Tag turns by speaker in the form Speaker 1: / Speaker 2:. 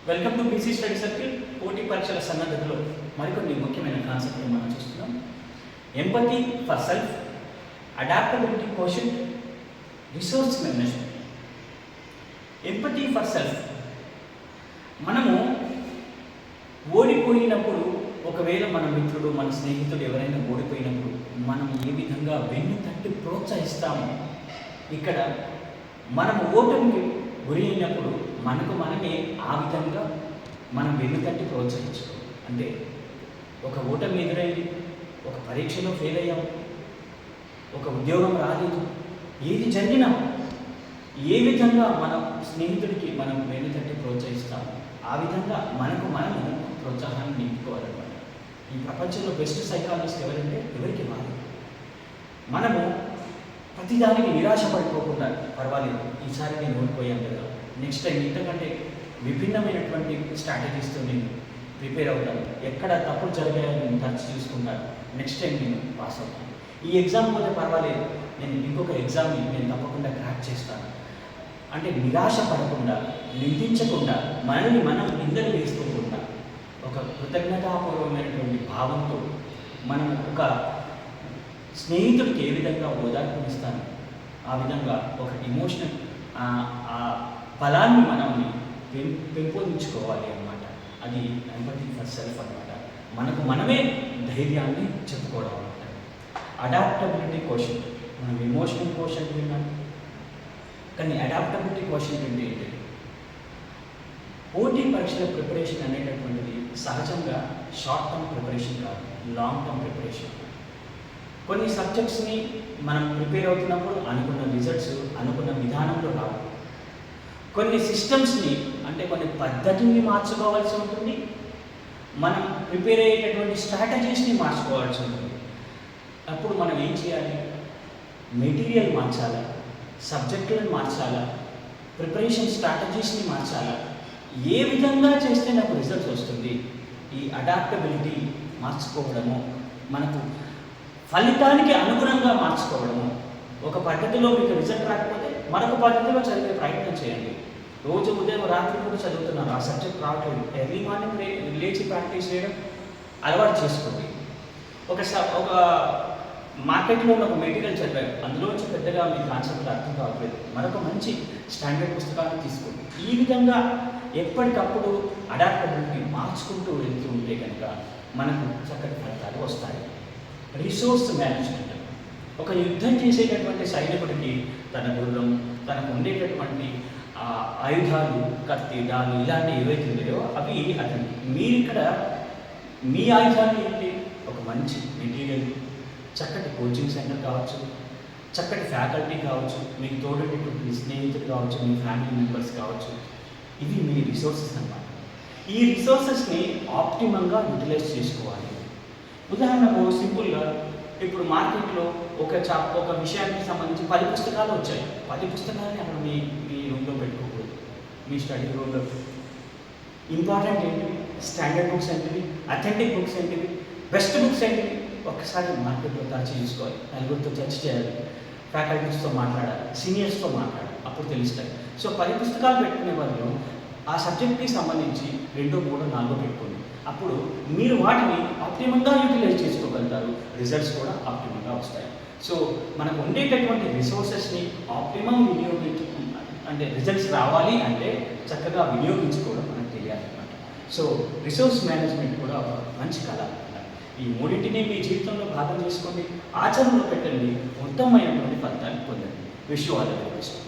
Speaker 1: Welcome to BC study circle. పోటీ పరీక్షల సన్నద్ధతలో మరికొన్ని ముఖ్యమైన కాన్సెప్ట్లు మనం చూస్తున్నాం. Empathy for self, adaptability quotient, resource management. Empathy for self, మనము ఓడిపోయినప్పుడు, ఒకవేళ మన మిత్రుడు మన స్నేహితుడు ఎవరైనా ఓడిపోయినప్పుడు మనం ఏ విధంగా వెన్ను తట్టి ప్రోత్సహిస్తామో, ఇక్కడ మనం ఓటమికి గురి అయినప్పుడు మనకు మనమే ఆ విధంగా మనం వెన్ను తట్టి ప్రోత్సహించుకో. అంటే ఒక ఓటమి ఎదురైంది, ఒక పరీక్షలో ఫెయిల్ అయ్యాం, ఒక ఉద్యోగం రాలేదు, ఏది జరిగినా ఏ విధంగా మన స్నేహితుడికి మనం వెన్ను తట్టి ప్రోత్సహిస్తాము, ఆ విధంగా మనకు మనము ప్రోత్సాహాన్ని నింపుకోవాలన్నమాట. ఈ ప్రపంచంలో బెస్ట్ సైకాలజిస్ట్ ఎవరంటే ఎవరికి వాళ్ళు. మనము ప్రతిదానికి నిరాశ పడిపోకుండా, పర్వాలేదు ఈసారి నేను ఓడిపోయాను కదా, నెక్స్ట్ టైం ఇంతకంటే విభిన్నమైనటువంటి స్ట్రాటజీస్తో నేను ప్రిపేర్ అవుతాను, ఎక్కడ తప్పులు జరిగాయో నేను టచ్ చూసుకుంటాను, నెక్స్ట్ టైం నేను పాస్ అవుతాను, ఈ ఎగ్జామ్ పోతే పర్వాలేదు నేను ఇంకొక ఎగ్జామ్ని నేను తప్పకుండా క్రాక్ చేస్తాను అంటే నిరాశ పడకుండా, నిందించకుండా, మనల్ని మనం నిందలు వేసుకోకుండా, ఒక కృతజ్ఞతాపూర్వమైనటువంటి భావంతో మనం ఒక స్నేహితుడికి ఏ విధంగా ఓదార్పునిస్తాను, ఆ విధంగా ఒక ఎమోషనల్ ఆ బలాన్ని మనం పెంపొందించుకోవాలి అన్నమాట. అది ఎంపతి ఫర్ సెల్ఫ్ అన్నమాట. మనకు మనమే ధైర్యాన్ని చెప్పుకోవడం అన్నమాట. అడాప్టబిలిటీ కోషెంట్, మనం ఎమోషనల్ కోషెంట్ విన్నాం, కానీ అడాప్టబిలిటీ కోషెంట్ అంటే ఏంటి? పోటీ పరీక్షల ప్రిపరేషన్ అనేటటువంటిది సహజంగా షార్ట్ టర్మ్ ప్రిపరేషన్ కాదు, లాంగ్ టర్మ్ ప్రిపరేషన్. కొన్ని సబ్జెక్ట్స్ని మనం ప్రిపేర్ అవుతున్నప్పుడు అనుకున్న రిజల్ట్స్ అనుకున్న విధానంలో రావు. కొన్ని సిస్టమ్స్ని, అంటే కొన్ని పద్ధతిని మార్చుకోవాల్సి ఉంటుంది, మనం ప్రిపేర్ అయ్యేటటువంటి స్ట్రాటజీస్ని మార్చుకోవాల్సి ఉంటుంది. అప్పుడు మనం ఏం చేయాలి? మెటీరియల్ మార్చాలా, సబ్జెక్టులను మార్చాలా, ప్రిపరేషన్ స్ట్రాటజీస్ని మార్చాలా, ఏ విధంగా చేస్తే నాకు రిజల్ట్స్ వస్తుంది? ఈ అడాప్టబిలిటీ మార్చుకోవడము, మనకు ఫలితానికి అనుగుణంగా మార్చుకోవడము. ఒక పద్ధతిలో మీకు రిజల్ట్ రాకపోతే మరొక పద్ధతిలో చదివే ప్రయత్నం చేయండి. రోజు ఉదయం రాత్రి కూడా చదువుతున్నారు, ఆ సబ్జెక్ట్ రావట్లేదు, ఎర్లీ మార్నింగ్ లేచి ప్రాక్టీస్ చేయడం అలవాటు చేసుకోండి. ఒక మార్కెట్లో ఉన్న ఒక మెటీరియల్ చదివారు, అందులోంచి పెద్దగా మీ కాన్సెప్ట్ అర్థం కావట్లేదు, మరొక మంచి స్టాండర్డ్ పుస్తకాన్ని తీసుకోండి. ఈ విధంగా ఎప్పటికప్పుడు అడాప్టబిలిటీ మార్చుకుంటూ వెళ్తూ ఉంటే కనుక మనకు చక్కటి ఫలితాలు వస్తాయి. రిసోర్స్ మేనేజ్మెంట్, ఒక యుద్ధం చేసేటటువంటి సైనికుడికి తన గుర్రం, తనకు ఉండేటటువంటి ఆయుధాలు, కత్తి, డాలు ఇలాంటివి ఏవైతే ఉన్నాయో అవి అతను. మీరు ఇక్కడ మీ ఆయుధాలు ఏంటి? ఒక మంచి మెటీరియల్, చక్కటి కోచింగ్ సెంటర్ కావచ్చు, చక్కటి ఫ్యాకల్టీ కావచ్చు, మీకు తోడేటటువంటి స్నేహితులు కావచ్చు, మీ ఫ్యామిలీ మెంబర్స్ కావచ్చు, ఇవి మీ రిసోర్సెస్ అన్నమాట. ఈ రిసోర్సెస్ని ఆప్టిమంగా యూటిలైజ్ చేసుకోవాలి. ఉదాహరణకు సింపుల్గా ఇప్పుడు మార్కెట్లో ఒక విషయానికి సంబంధించి 10 పుస్తకాలు వచ్చాయి. 10 పుస్తకాలని అక్కడ మీ రూమ్లో పెట్టుకోకూడదు. మీ స్టడీ రూమ్లో ఇంపార్టెంట్ ఏంటివి, స్టాండర్డ్ బుక్స్ ఏంటివి, అథెంటిక్ బుక్స్ ఏంటివి, బెస్ట్ బుక్స్ ఏంటివి, ఒక్కసారి మార్కెట్లో తరచు చూసుకోవాలి. నలుగురితో చర్చ చేయాలి, ఫ్యాకల్టీస్తో మాట్లాడాలి, సీనియర్స్తో మాట్లాడాలి, అప్పుడు తెలుస్తాయి. సో 10 పుస్తకాలు పెట్టుకునే వాళ్ళు ఆ సబ్జెక్ట్కి సంబంధించి 2, 3, 4 పెట్టుకోండి. అప్పుడు మీరు వాటిని ఆప్టిమంగా యూటిలైజ్ చేసుకోగలుగుతారు, రిజల్ట్స్ కూడా ఆప్టిమంగా వస్తాయి. సో మనకు ఉండేటటువంటి రిసోర్సెస్ని ఆప్టిమం అంటే రిజల్ట్స్ రావాలి అంటే చక్కగా వినియోగించుకోవడం మనకు తెలియాలన్నమాట. సో రిసోర్స్ మేనేజ్మెంట్ కూడా ఒక మంచి కళ అన్నమాట. ఈ మూడింటిని మీ జీవితంలో భాగం చేసుకోండి, ఆచరణలో పెట్టండి, ఉత్తమమైనటువంటి ఫలితాన్ని పొందండి. Wish you all the best.